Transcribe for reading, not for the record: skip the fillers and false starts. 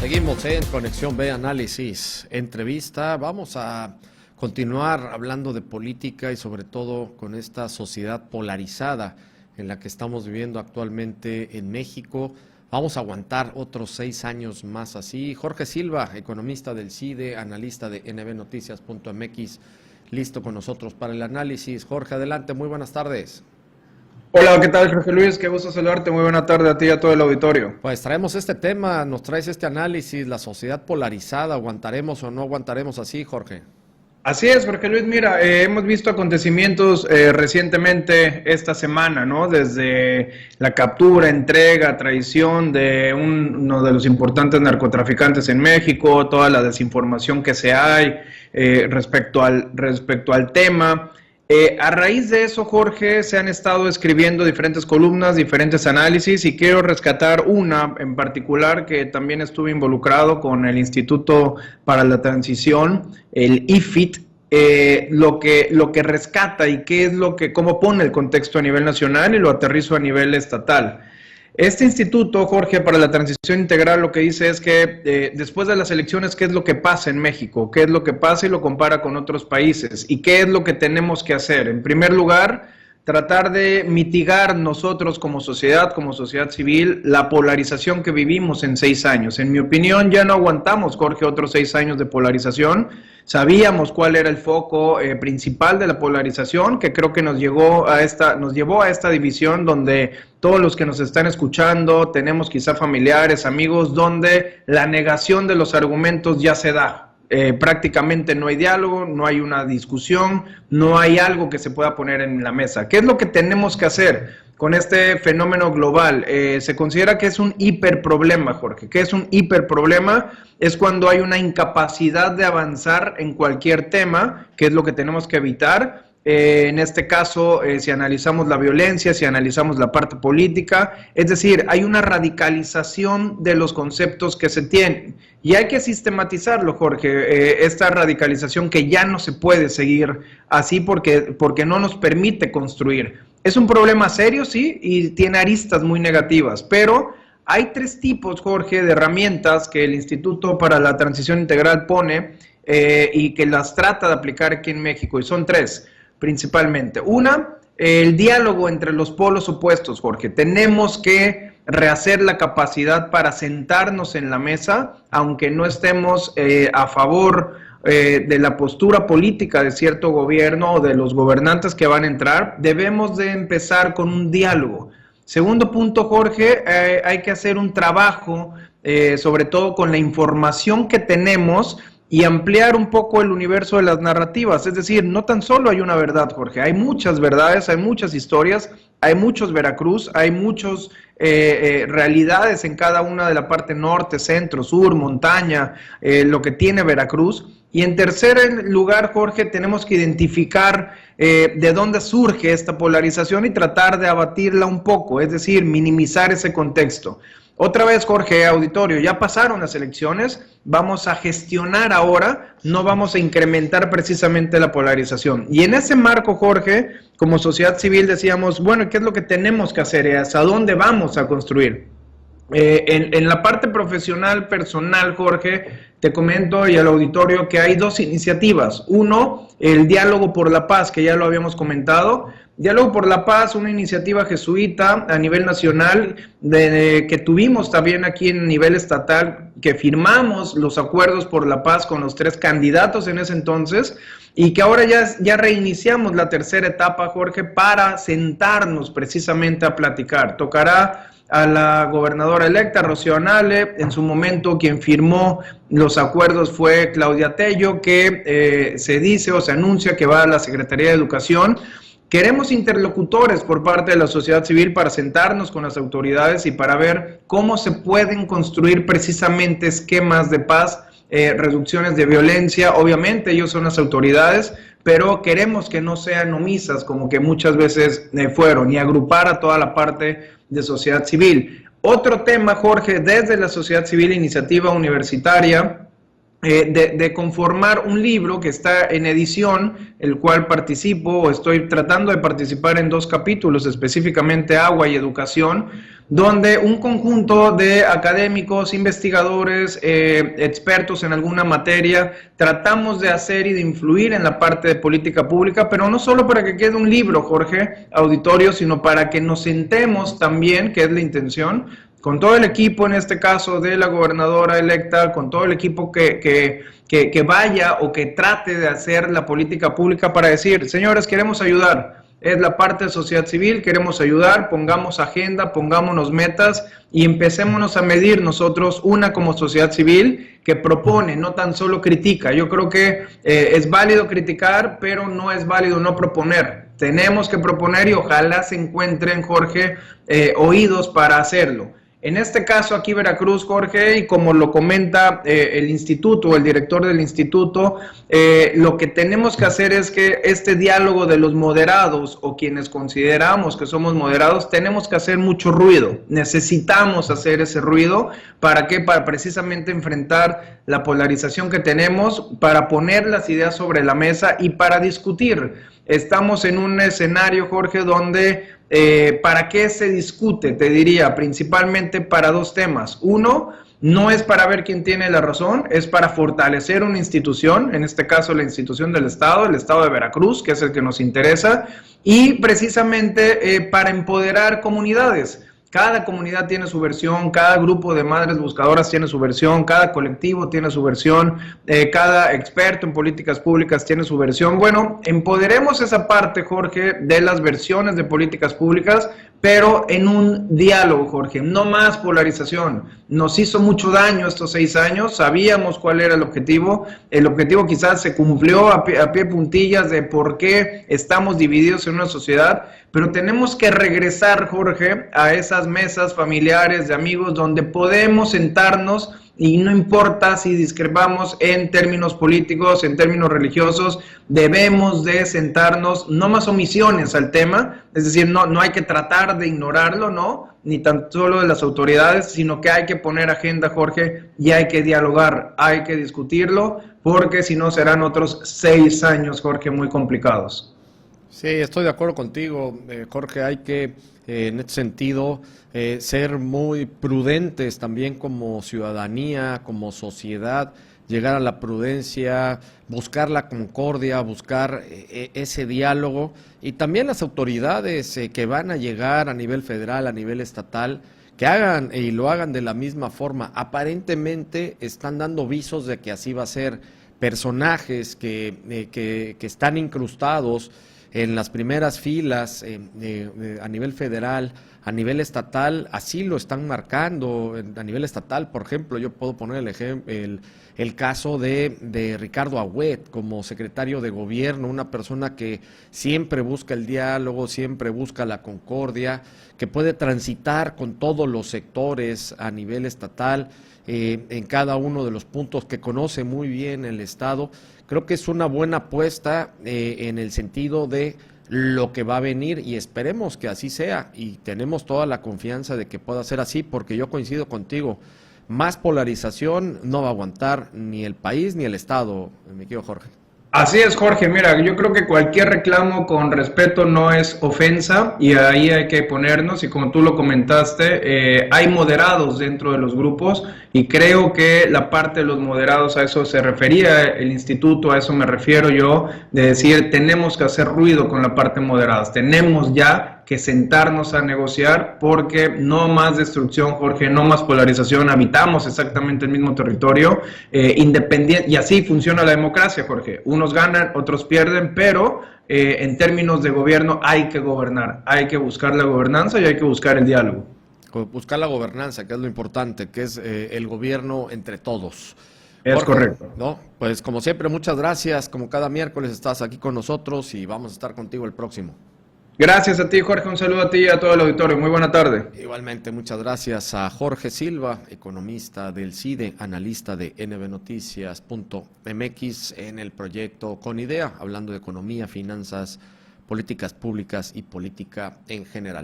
Seguimos en Conexión B Análisis, entrevista. Vamos a continuar hablando de política y sobre todo con esta sociedad polarizada en la que estamos viviendo actualmente en México. Vamos a aguantar otros 6 años más así. Jorge Silva, economista del CIDE, analista de nbnoticias.mx, listo con nosotros para el análisis. Jorge, adelante, muy buenas tardes. Hola, ¿qué tal, Jorge Luis? Qué gusto saludarte. Muy buena tarde a ti y a todo el auditorio. Pues traemos este tema, nos traes este análisis, la sociedad polarizada, ¿aguantaremos o no aguantaremos así, Jorge? Así es, Jorge Luis. Mira, hemos visto acontecimientos recientemente esta semana, ¿no? Desde la captura, entrega, traición de uno de los importantes narcotraficantes en México, toda la desinformación que se hay respecto al tema. A raíz de eso, Jorge, se han estado escribiendo diferentes columnas, diferentes análisis, y quiero rescatar una en particular que también estuve involucrado con el Instituto para la Transición, el IFIT, lo que rescata y cómo pone el contexto a nivel nacional y lo aterrizo a nivel estatal. Este instituto, Jorge, para la transición integral, lo que dice es que después de las elecciones, ¿qué es lo que pasa en México? ¿Qué es lo que pasa? Y lo compara con otros países. ¿Y qué es lo que tenemos que hacer? En primer lugar, tratar de mitigar nosotros como sociedad civil, la polarización que vivimos en 6 años. En mi opinión, ya no aguantamos, Jorge, otros 6 años de polarización. Sabíamos cuál era el foco principal de la polarización, que creo que nos llevó a esta división donde todos los que nos están escuchando tenemos quizá familiares, amigos, donde la negación de los argumentos ya se da. Prácticamente no hay diálogo, no hay una discusión, no hay algo que se pueda poner en la mesa. ¿Qué es lo que tenemos que hacer con este fenómeno global? Se considera que es un hiperproblema, Jorge. ¿Qué es un hiperproblema? Es cuando hay una incapacidad de avanzar en cualquier tema, que es lo que tenemos que evitar. En este caso, si analizamos la violencia, si analizamos la parte política, es decir, hay una radicalización de los conceptos que se tienen y hay que sistematizarlo, Jorge, esta radicalización que ya no se puede seguir así porque no nos permite construir. Es un problema serio, sí, y tiene aristas muy negativas, pero hay 3 tipos, Jorge, de herramientas que el Instituto para la Transición Integral pone y que las trata de aplicar aquí en México, y son 3. Principalmente. Una, el diálogo entre los polos opuestos, Jorge. Tenemos que rehacer la capacidad para sentarnos en la mesa, aunque no estemos a favor de la postura política de cierto gobierno o de los gobernantes que van a entrar. Debemos de empezar con un diálogo. Segundo punto, Jorge, hay que hacer un trabajo, sobre todo con la información que tenemos, y ampliar un poco el universo de las narrativas. Es decir, no tan solo hay una verdad, Jorge, hay muchas verdades, hay muchas historias, hay muchos Veracruz, hay muchas realidades en cada una de la parte norte, centro, sur, montaña, lo que tiene Veracruz. Y en tercer lugar, Jorge, tenemos que identificar de dónde surge esta polarización y tratar de abatirla un poco, es decir, minimizar ese contexto. Otra vez, Jorge, auditorio, ya pasaron las elecciones, vamos a gestionar ahora, no vamos a incrementar precisamente la polarización. Y en ese marco, Jorge, como sociedad civil decíamos, bueno, ¿qué es lo que tenemos que hacer? ¿Hasta dónde vamos a construir? En la parte profesional, personal, Jorge, te comento y al auditorio que hay 2 iniciativas. Uno, el Diálogo por la Paz, que ya lo habíamos comentado. Diálogo por la Paz, una iniciativa jesuita a nivel nacional, que tuvimos también aquí en nivel estatal, que firmamos los acuerdos por la paz con los 3 candidatos en ese entonces, y que ahora ya reiniciamos la tercera etapa, Jorge, para sentarnos precisamente a platicar. Tocará a la gobernadora electa, Rocío Nale. En su momento quien firmó los acuerdos fue Claudia Tello, que se dice o se anuncia que va a la Secretaría de Educación. Queremos interlocutores por parte de la sociedad civil para sentarnos con las autoridades y para ver cómo se pueden construir precisamente esquemas de paz, reducciones de violencia. Obviamente ellos son las autoridades, pero queremos que no sean omisas como que muchas veces fueron, y agrupar a toda la parte de sociedad civil. Otro tema, Jorge, desde la sociedad civil, iniciativa universitaria, de conformar un libro que está en edición, el cual participo o estoy tratando de participar en 2 capítulos, específicamente agua y educación, donde un conjunto de académicos, investigadores, expertos en alguna materia, tratamos de hacer y de influir en la parte de política pública, pero no solo para que quede un libro, Jorge, auditorio, sino para que nos sentemos también, que es la intención, con todo el equipo, en este caso de la gobernadora electa, con todo el equipo que vaya o que trate de hacer la política pública para decir, señores, queremos ayudar, es la parte de sociedad civil, queremos ayudar, pongamos agenda, pongámonos metas y empecémonos a medir nosotros, una como sociedad civil que propone, no tan solo critica. Yo creo que es válido criticar, pero no es válido no proponer. Tenemos que proponer y ojalá se encuentren, Jorge, oídos para hacerlo. En este caso aquí Veracruz, Jorge, y como lo comenta el instituto, el director del instituto, lo que tenemos que hacer es que este diálogo de los moderados o quienes consideramos que somos moderados, tenemos que hacer mucho ruido. Necesitamos hacer ese ruido. ¿Para qué? Para precisamente enfrentar la polarización que tenemos, para poner las ideas sobre la mesa y para discutir. Estamos en un escenario, Jorge, donde ¿para qué se discute? Te diría, principalmente para 2 temas. Uno, no es para ver quién tiene la razón, es para fortalecer una institución, en este caso la institución del Estado, el Estado de Veracruz, que es el que nos interesa, y precisamente para empoderar comunidades. Cada comunidad tiene su versión, cada grupo de madres buscadoras tiene su versión, cada colectivo tiene su versión, cada experto en políticas públicas tiene su versión. Bueno, empoderemos esa parte, Jorge, de las versiones de políticas públicas, pero en un diálogo, Jorge, no más polarización. Nos hizo mucho daño estos 6 años, sabíamos cuál era el objetivo quizás se cumplió a pie puntillas de por qué estamos divididos en una sociedad, pero tenemos que regresar, Jorge, a esas mesas familiares de amigos donde podemos sentarnos y no importa si discrepamos en términos políticos, en términos religiosos, debemos de sentarnos, no más omisiones al tema, es decir, no hay que tratar de ignorarlo, ¿no? Ni tan solo de las autoridades, sino que hay que poner agenda, Jorge, y hay que dialogar, hay que discutirlo, porque si no serán otros 6 años, Jorge, muy complicados. Sí, estoy de acuerdo contigo, Jorge. Hay que, en este sentido, ser muy prudentes también como ciudadanía, como sociedad, llegar a la prudencia, buscar la concordia, buscar ese diálogo y también las autoridades que van a llegar a nivel federal, a nivel estatal, que hagan y lo hagan de la misma forma. Aparentemente están dando visos de que así va a ser. Personajes que están incrustados en las primeras filas a nivel federal, a nivel estatal, así lo están marcando. A nivel estatal, por ejemplo, yo puedo poner el caso de Ricardo Agüet como secretario de gobierno, una persona que siempre busca el diálogo, siempre busca la concordia, que puede transitar con todos los sectores a nivel estatal, en cada uno de los puntos, que conoce muy bien el Estado. Creo que es una buena apuesta en el sentido de lo que va a venir y esperemos que así sea y tenemos toda la confianza de que pueda ser así, porque yo coincido contigo, más polarización no va a aguantar ni el país ni el Estado, mi querido Jorge. Así es, Jorge. Mira, yo creo que cualquier reclamo con respeto no es ofensa y ahí hay que ponernos, y como tú lo comentaste, hay moderados dentro de los grupos y creo que la parte de los moderados, a eso se refería el instituto, a eso me refiero yo, de decir, tenemos que hacer ruido con la parte moderadas, tenemos ya que sentarnos a negociar porque no más destrucción, Jorge, no más polarización, habitamos exactamente el mismo territorio, independiente, y así funciona la democracia, Jorge, unos ganan, otros pierden, pero en términos de gobierno hay que gobernar, hay que buscar la gobernanza y hay que buscar el diálogo. Buscar la gobernanza, que es lo importante, que es el gobierno entre todos. Es Jorge, correcto. ¿no? Pues como siempre, muchas gracias, como cada miércoles estás aquí con nosotros y vamos a estar contigo el próximo. Gracias a ti, Jorge, un saludo a ti y a todo el auditorio, muy buena tarde. Igualmente, muchas gracias a Jorge Silva, economista del CIDE, analista de nbnoticias.mx en el proyecto Con Idea, hablando de economía, finanzas, políticas públicas y política en general.